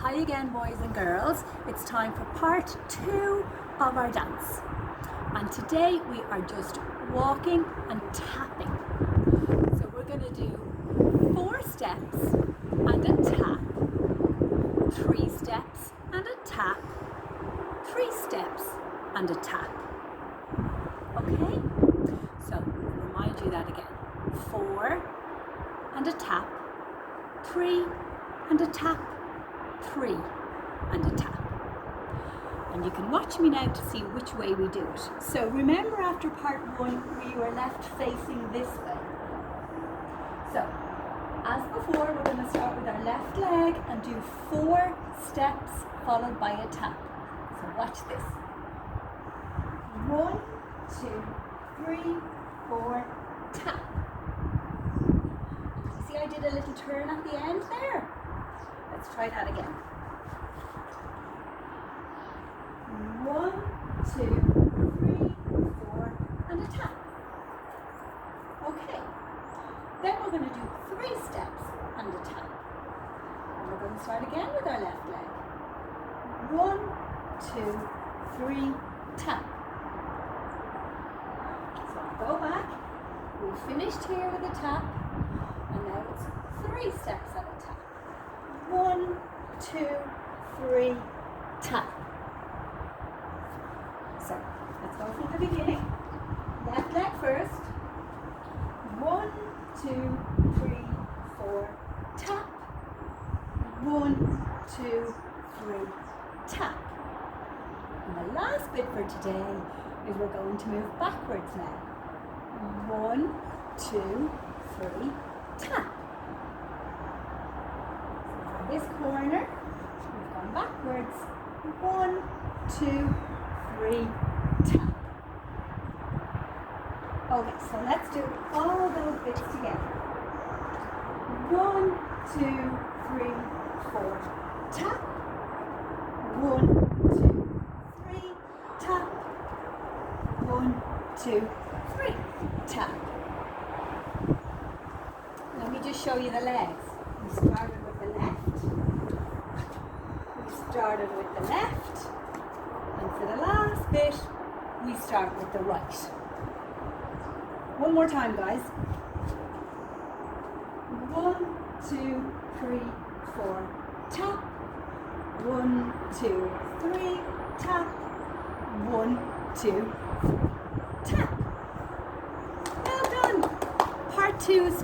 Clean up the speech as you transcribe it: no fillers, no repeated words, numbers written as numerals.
Hi again, boys and girls. It's time for part 2 of our dance. And today we are just walking and tapping. So we're going to do 4 steps and a tap, 3 steps and a tap, 3 steps and a tap. Okay? So I'll remind you that again. 4 and a tap, 3 and a tap, 3 and a tap. And you can watch me now to see which way we do it. So remember, after part 1 we were left facing this way. So as before, we're going to start with our left leg and do 4 steps followed by a tap. So watch this. 1, 2, 3, 4, tap. You see I did a little turn at the end there? Let's try that again. 1, 2, 3, 4, and a tap. Okay. Then we're going to do 3 steps and a tap. And we're going to start again with our left leg. 1, 2, 3, tap. So go back. We finished here with a tap, and now it's 3 steps and a tap. 1, 2, 3, tap. So let's go from the beginning. Left leg first. 1, 2, 3, 4, tap. 1, 2, 3, tap. And the last bit for today is we're going to move backwards now. 1, 2, 3, tap. This corner, we've gone backwards. 1, 2, 3, tap. Okay, so let's do all those bits together. 1, 2, 3, 4, tap. 1, 2, 3, tap. 1, 2, 3, tap. Let me just show you the legs. We started with the left. We started with the left. And for the last bit, we start with the right. One more time, guys. 1, 2, 3, 4, tap. 1, 2, 3, tap. 1, 2, 3, tap. Well done. Part 2 is